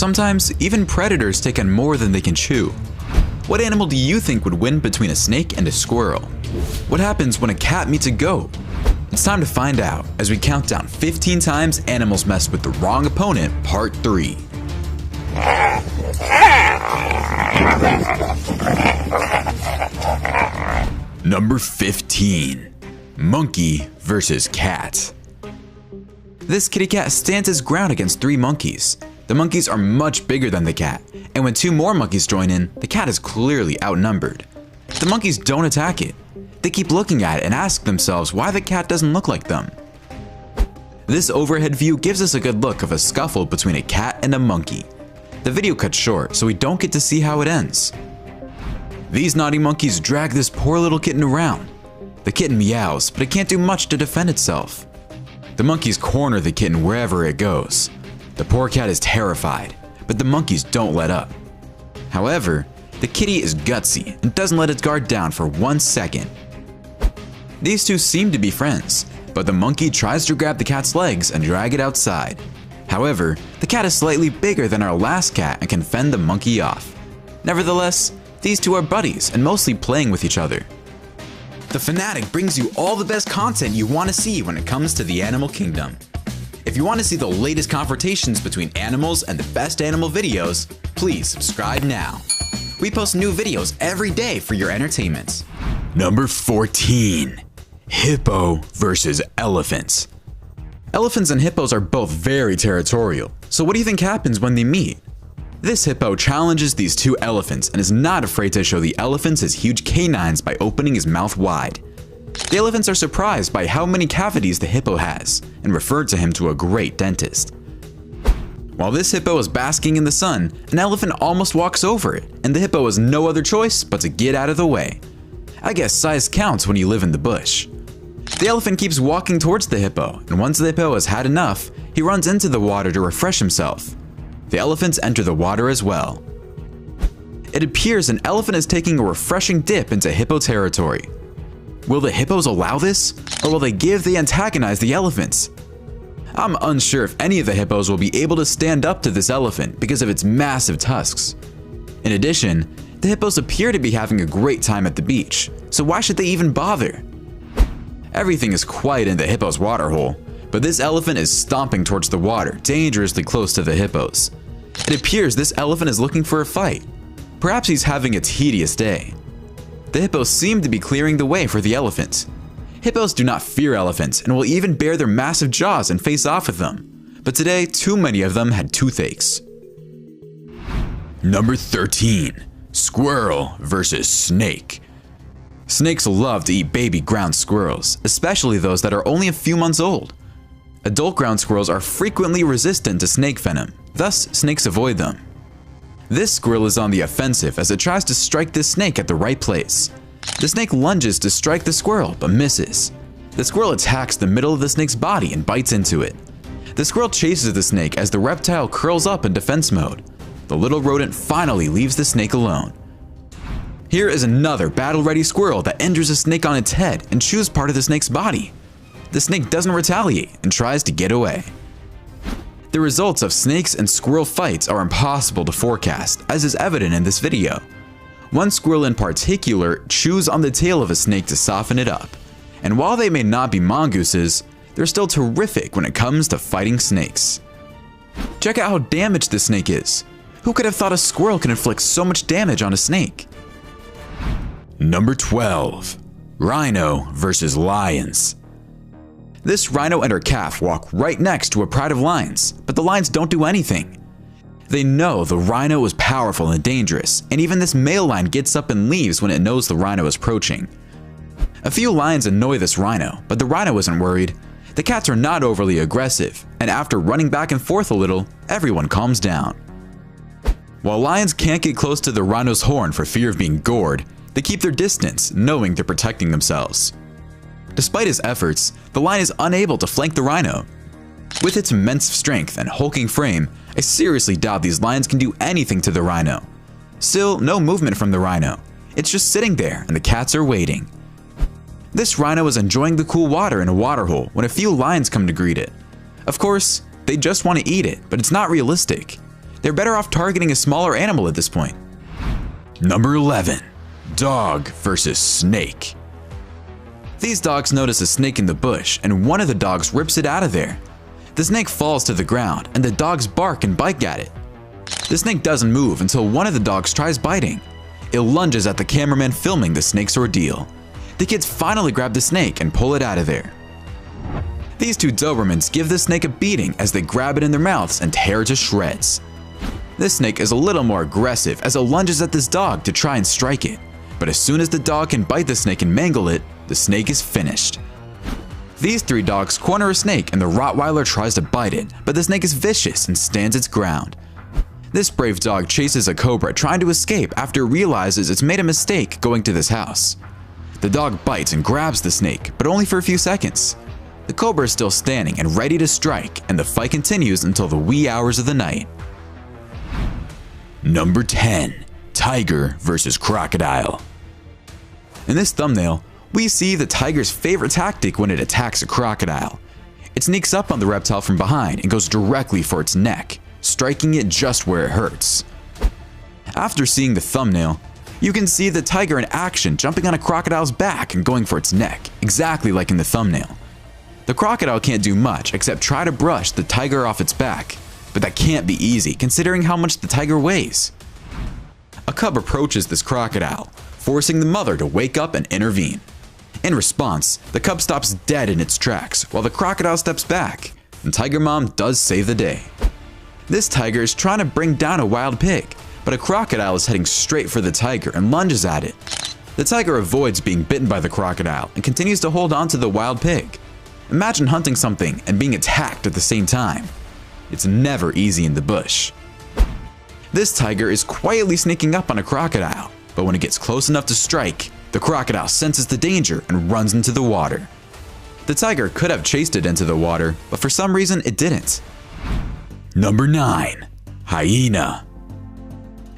Sometimes, even predators take on more than they can chew. What animal do you think would win between a snake and a squirrel? What happens when a cat meets a goat? It's time to find out as we count down 15 times animals messed with the wrong opponent, part 3. Number 15. Monkey versus cat. This kitty cat stands his ground against 3 monkeys. The monkeys are much bigger than the cat, and when 2 more monkeys join in, the cat is clearly outnumbered. The monkeys don't attack it. They keep looking at it and ask themselves why the cat doesn't look like them. This overhead view gives us a good look of a scuffle between a cat and a monkey. The video cuts short, so we don't get to see how it ends. These naughty monkeys drag this poor little kitten around. The kitten meows, but it can't do much to defend itself. The monkeys corner the kitten wherever it goes. The poor cat is terrified, but the monkeys don't let up. However, the kitty is gutsy and doesn't let its guard down for 1 second. These two seem to be friends, but the monkey tries to grab the cat's legs and drag it outside. However, the cat is slightly bigger than our last cat and can fend the monkey off. Nevertheless, these two are buddies and mostly playing with each other. The Fanatic brings you all the best content you want to see when it comes to the animal kingdom. If you want to see the latest confrontations between animals and the best animal videos, please subscribe now. We post new videos every day for your entertainment. Number 14. Hippo versus elephants. Elephants and hippos are both very territorial, so what do you think happens when they meet? This hippo challenges these 2 elephants and is not afraid to show the elephants his huge canines by opening his mouth wide. The elephants are surprised by how many cavities the hippo has and refer to him to a great dentist. While this hippo is basking in the sun, an elephant almost walks over it, and the hippo has no other choice but to get out of the way. I guess size counts when you live in the bush. The elephant keeps walking towards the hippo, and once the hippo has had enough, he runs into the water to refresh himself. The elephants enter the water as well. It appears an elephant is taking a refreshing dip into hippo territory. Will the hippos allow this, or will they antagonize the elephants? I'm unsure if any of the hippos will be able to stand up to this elephant because of its massive tusks. In addition, the hippos appear to be having a great time at the beach, so why should they even bother? Everything is quiet in the hippo's waterhole, but this elephant is stomping towards the water, dangerously close to the hippos. It appears this elephant is looking for a fight. Perhaps he's having a tedious day. The hippos seem to be clearing the way for the elephants. Hippos do not fear elephants and will even bare their massive jaws and face off with them. But today, too many of them had toothaches. Number 13. Squirrel versus snake. Snakes love to eat baby ground squirrels, especially those that are only a few months old. Adult ground squirrels are frequently resistant to snake venom, thus snakes avoid them. This squirrel is on the offensive as it tries to strike this snake at the right place. The snake lunges to strike the squirrel, but misses. The squirrel attacks the middle of the snake's body and bites into it. The squirrel chases the snake as the reptile curls up in defense mode. The little rodent finally leaves the snake alone. Here is another battle-ready squirrel that injures a snake on its head and chews part of the snake's body. The snake doesn't retaliate and tries to get away. The results of snakes and squirrel fights are impossible to forecast, as is evident in this video. One squirrel in particular chews on the tail of a snake to soften it up. And while they may not be mongooses, they're still terrific when it comes to fighting snakes. Check out how damaged this snake is. Who could have thought a squirrel could inflict so much damage on a snake? Number 12. Rhino versus lions. This rhino and her calf walk right next to a pride of lions, but the lions don't do anything. They know the rhino is powerful and dangerous, and even this male lion gets up and leaves when it knows the rhino is approaching. A few lions annoy this rhino, but the rhino isn't worried. The cats are not overly aggressive, and after running back and forth a little, everyone calms down. While lions can't get close to the rhino's horn for fear of being gored, they keep their distance, knowing they're protecting themselves. Despite his efforts, the lion is unable to flank the rhino. With its immense strength and hulking frame, I seriously doubt these lions can do anything to the rhino. Still, no movement from the rhino. It's just sitting there and the cats are waiting. This rhino is enjoying the cool water in a waterhole when a few lions come to greet it. Of course, they just want to eat it, but it's not realistic. They're better off targeting a smaller animal at this point. Number 11. Dog versus snake. These dogs notice a snake in the bush, and one of the dogs rips it out of there. The snake falls to the ground, and the dogs bark and bite at it. The snake doesn't move until one of the dogs tries biting. It lunges at the cameraman filming the snake's ordeal. The kids finally grab the snake and pull it out of there. These two Dobermans give the snake a beating as they grab it in their mouths and tear it to shreds. This snake is a little more aggressive as it lunges at this dog to try and strike it, but as soon as the dog can bite the snake and mangle it, the snake is finished. These three dogs corner a snake and the Rottweiler tries to bite it, but the snake is vicious and stands its ground. This brave dog chases a cobra trying to escape after it realizes it's made a mistake going to this house. The dog bites and grabs the snake, but only for a few seconds. The cobra is still standing and ready to strike, and the fight continues until the wee hours of the night. Number 10. Tiger versus crocodile. In this thumbnail, we see the tiger's favorite tactic when it attacks a crocodile. It sneaks up on the reptile from behind and goes directly for its neck, striking it just where it hurts. After seeing the thumbnail, you can see the tiger in action jumping on a crocodile's back and going for its neck, exactly like in the thumbnail. The crocodile can't do much except try to brush the tiger off its back, but that can't be easy considering how much the tiger weighs. A cub approaches this crocodile, forcing the mother to wake up and intervene. In response, the cub stops dead in its tracks while the crocodile steps back, and Tiger Mom does save the day. This tiger is trying to bring down a wild pig, but a crocodile is heading straight for the tiger and lunges at it. The tiger avoids being bitten by the crocodile and continues to hold on to the wild pig. Imagine hunting something and being attacked at the same time. It's never easy in the bush. This tiger is quietly sneaking up on a crocodile, but when it gets close enough to strike, the crocodile senses the danger and runs into the water. The tiger could have chased it into the water, but for some reason it didn't. Number 9. Hyena.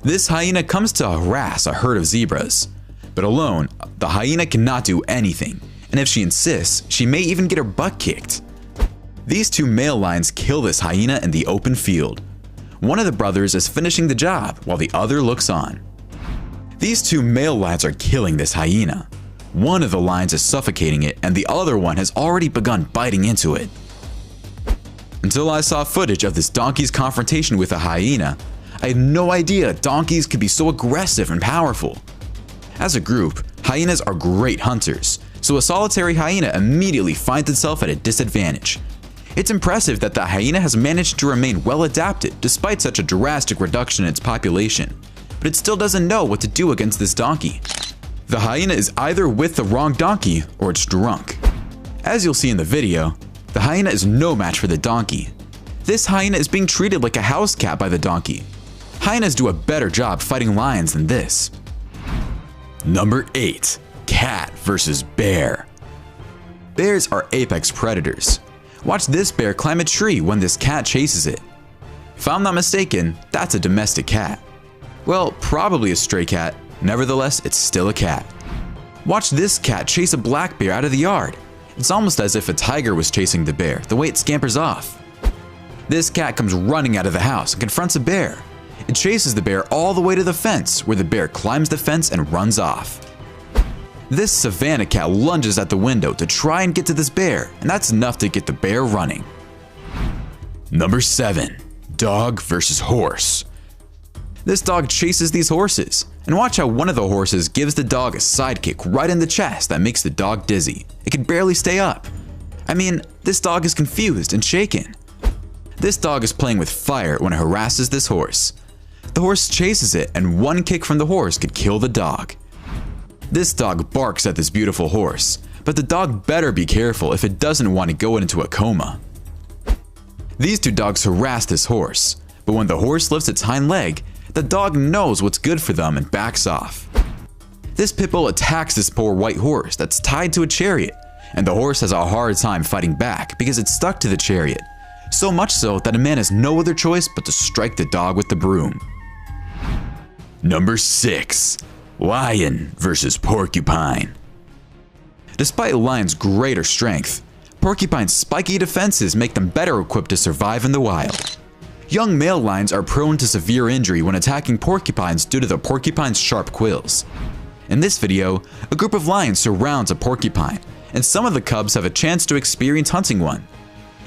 This hyena comes to harass a herd of zebras, but alone, the hyena cannot do anything, and if she insists, she may even get her butt kicked. These two male lions kill this hyena in the open field. One of the brothers is finishing the job while the other looks on. These two male lions are killing this hyena. One of the lions is suffocating it and the other one has already begun biting into it. Until I saw footage of this donkey's confrontation with a hyena, I had no idea donkeys could be so aggressive and powerful. As a group, hyenas are great hunters, so a solitary hyena immediately finds itself at a disadvantage. It's impressive that the hyena has managed to remain well adapted despite such a drastic reduction in its population, but it still doesn't know what to do against this donkey. The hyena is either with the wrong donkey or it's drunk. As you'll see in the video, the hyena is no match for the donkey. This hyena is being treated like a house cat by the donkey. Hyenas do a better job fighting lions than this. Number 8. Cat versus bear. Bears are apex predators. Watch this bear climb a tree when this cat chases it. If I'm not mistaken, that's a domestic cat. Well, probably a stray cat, nevertheless it's still a cat. Watch this cat chase a black bear out of the yard. It's almost as if a tiger was chasing the bear, the way it scampers off. This cat comes running out of the house and confronts a bear. It chases the bear all the way to the fence, where the bear climbs the fence and runs off. This Savannah cat lunges at the window to try and get to this bear, and that's enough to get the bear running. Number 7. Dog versus horse. This dog chases these horses, and watch how one of the horses gives the dog a side kick right in the chest that makes the dog dizzy. It can barely stay up. I mean, this dog is confused and shaken. This dog is playing with fire when it harasses this horse. The horse chases it, and one kick from the horse could kill the dog. This dog barks at this beautiful horse, but the dog better be careful if it doesn't want to go into a coma. These two dogs harass this horse, but when the horse lifts its hind leg, the dog knows what's good for them and backs off. This pit bull attacks this poor white horse that's tied to a chariot, and the horse has a hard time fighting back because it's stuck to the chariot, so much so that a man has no other choice but to strike the dog with the broom. Number 6. Lion versus porcupine. Despite a lion's greater strength, porcupine's spiky defenses make them better equipped to survive in the wild. Young male lions are prone to severe injury when attacking porcupines due to the porcupine's sharp quills. In this video, a group of lions surrounds a porcupine, and some of the cubs have a chance to experience hunting one.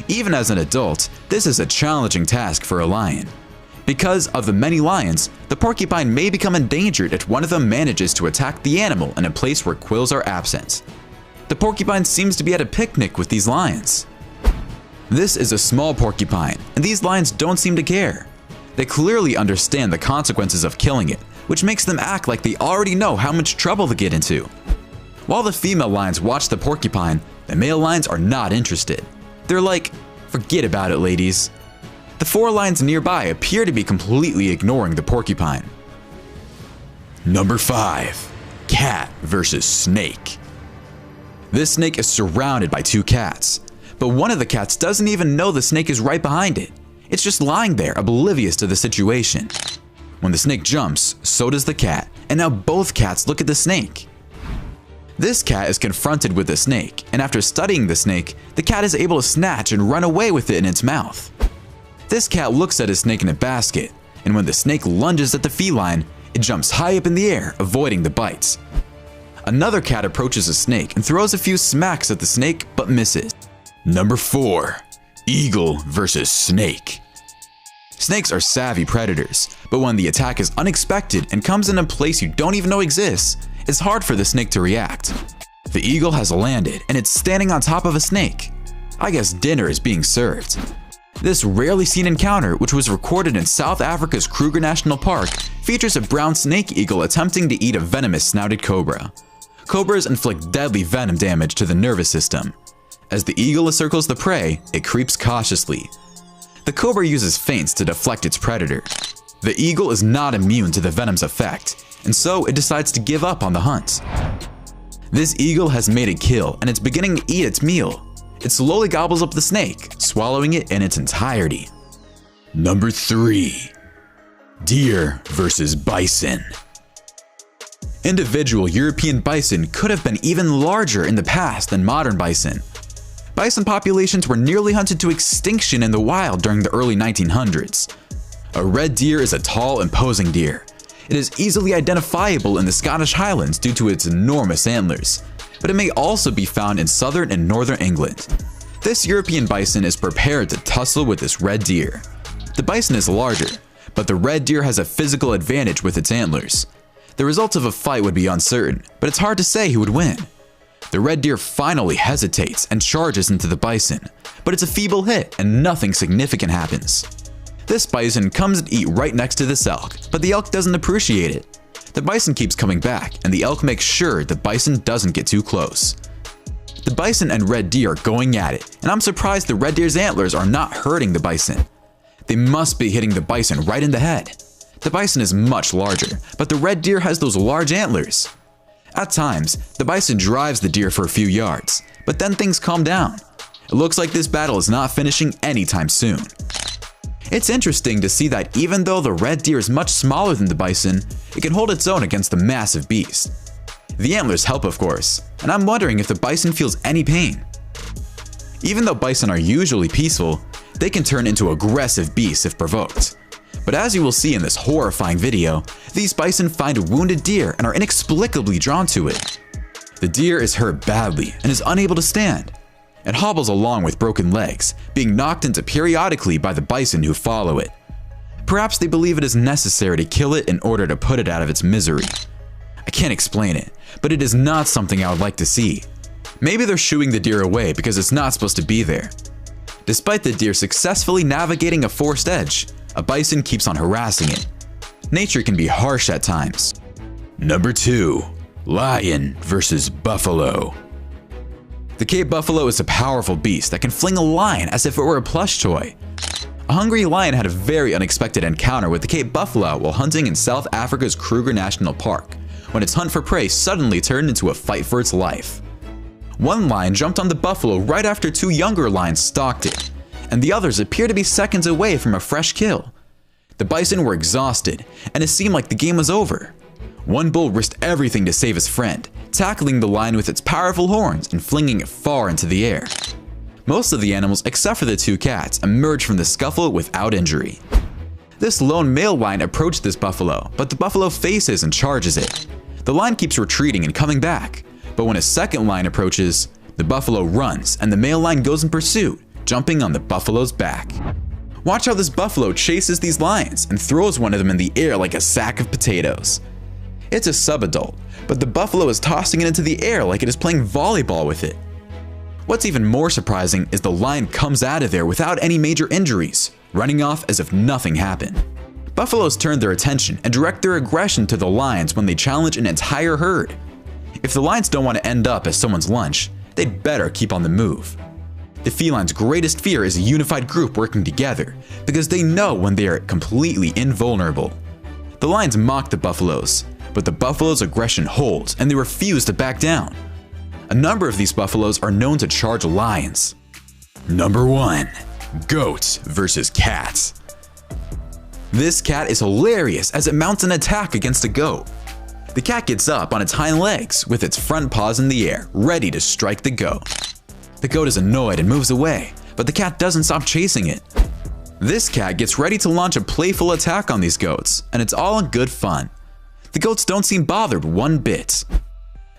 Even as an adult, this is a challenging task for a lion. Because of the many lions, the porcupine may become endangered if one of them manages to attack the animal in a place where quills are absent. The porcupine seems to be at a picnic with these lions. This is a small porcupine, and these lions don't seem to care. They clearly understand the consequences of killing it, which makes them act like they already know how much trouble they get into. While the female lions watch the porcupine, the male lions are not interested. They're like, "Forget about it, ladies." The 4 lions nearby appear to be completely ignoring the porcupine. Number 5. Cat versus snake. This snake is surrounded by 2 cats, but one of the cats doesn't even know the snake is right behind it. It's just lying there, oblivious to the situation. When the snake jumps, so does the cat, and now both cats look at the snake. This cat is confronted with the snake, and after studying the snake, the cat is able to snatch and run away with it in its mouth. This cat looks at a snake in a basket, and when the snake lunges at the feline, it jumps high up in the air, avoiding the bites. Another cat approaches a snake and throws a few smacks at the snake, but misses. Number 4. Eagle versus snake. Snakes are savvy predators, but when the attack is unexpected and comes in a place you don't even know exists, it's hard for the snake to react. The eagle has landed, and it's standing on top of a snake. I guess dinner is being served. This rarely seen encounter, which was recorded in South Africa's Kruger National Park, features a brown snake eagle attempting to eat a venomous snouted cobra. Cobras inflict deadly venom damage to the nervous system. As the eagle encircles the prey, it creeps cautiously. The cobra uses feints to deflect its predator. The eagle is not immune to the venom's effect, and so it decides to give up on the hunt. This eagle has made a kill, and it's beginning to eat its meal. It slowly gobbles up the snake, swallowing it in its entirety. Number 3. Deer versus bison. Individual European bison could have been even larger in the past than modern bison. Bison populations were nearly hunted to extinction in the wild during the early 1900s. A red deer is a tall, imposing deer. It is easily identifiable in the Scottish Highlands due to its enormous antlers, but it may also be found in southern and northern England. This European bison is prepared to tussle with this red deer. The bison is larger, but the red deer has a physical advantage with its antlers. The results of a fight would be uncertain, but it's hard to say who would win. The red deer finally hesitates and charges into the bison, but it's a feeble hit and nothing significant happens. This bison comes to eat right next to this elk, but the elk doesn't appreciate it. The bison keeps coming back, and the elk makes sure the bison doesn't get too close. The bison and red deer are going at it, and I'm surprised the red deer's antlers are not hurting the bison. They must be hitting the bison right in the head. The bison is much larger, but the red deer has those large antlers. At times, the bison drives the deer for a few yards, but then things calm down. It looks like this battle is not finishing anytime soon. It's interesting to see that even though the red deer is much smaller than the bison, it can hold its own against the massive beast. The antlers help, of course, and I'm wondering if the bison feels any pain. Even though bison are usually peaceful, they can turn into aggressive beasts if provoked. But as you will see in this horrifying video, these bison find a wounded deer and are inexplicably drawn to it. The deer is hurt badly and is unable to stand. It hobbles along with broken legs, being knocked into periodically by the bison who follow it. Perhaps they believe it is necessary to kill it in order to put it out of its misery. I can't explain it, but it is not something I would like to see. Maybe they're shooing the deer away because it's not supposed to be there. Despite the deer successfully navigating a forced edge, a bison keeps on harassing it. Nature can be harsh at times. Number 2. Lion versus buffalo. The Cape buffalo is a powerful beast that can fling a lion as if it were a plush toy. A hungry lion had a very unexpected encounter with the Cape buffalo while hunting in South Africa's Kruger National Park, when its hunt for prey suddenly turned into a fight for its life. One lion jumped on the buffalo right after 2 younger lions stalked it, and the others appear to be seconds away from a fresh kill. The bison were exhausted, and it seemed like the game was over. One bull risked everything to save his friend, tackling the lion with its powerful horns and flinging it far into the air. Most of the animals except for the two cats emerged from the scuffle without injury. This lone male lion approached this buffalo, but the buffalo faces and charges it. The lion keeps retreating and coming back, but when a second lion approaches, the buffalo runs and the male lion goes in pursuit, jumping on the buffalo's back. Watch how this buffalo chases these lions and throws one of them in the air like a sack of potatoes. It's a subadult, but the buffalo is tossing it into the air like it is playing volleyball with it. What's even more surprising is the lion comes out of there without any major injuries, running off as if nothing happened. Buffaloes turn their attention and direct their aggression to the lions when they challenge an entire herd. If the lions don't want to end up as someone's lunch, they'd better keep on the move. The feline's greatest fear is a unified group working together, because they know when they are completely invulnerable. The lions mock the buffaloes, but the buffalo's aggression holds and they refuse to back down. A number of these buffaloes are known to charge lions. Number 1. Goats versus cats. This cat is hilarious as it mounts an attack against a goat. The cat gets up on its hind legs with its front paws in the air, ready to strike the goat. The goat is annoyed and moves away, but the cat doesn't stop chasing it. This cat gets ready to launch a playful attack on these goats, and it's all in good fun. The goats don't seem bothered one bit.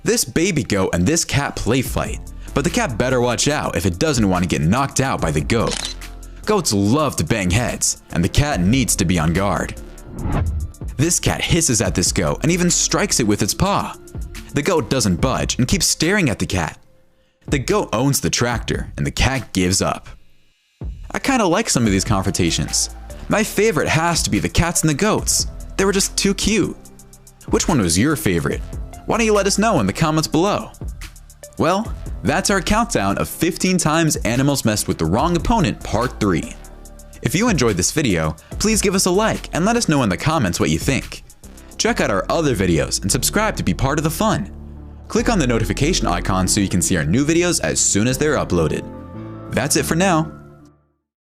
This baby goat and this cat play fight, but the cat better watch out if it doesn't want to get knocked out by the goat. Goats love to bang heads, and the cat needs to be on guard. This cat hisses at this goat and even strikes it with its paw. The goat doesn't budge and keeps staring at the cat. The goat owns the tractor, and the cat gives up. I kinda like some of these confrontations. My favorite has to be the cats and the goats. They were just too cute. Which one was your favorite? Why don't you let us know in the comments below? Well, that's our countdown of 15 times animals messed with the wrong opponent part 3. If you enjoyed this video, please give us a like and let us know in the comments what you think. Check out our other videos and subscribe to be part of the fun. Click on the notification icon so you can see our new videos as soon as they're uploaded. That's it for now.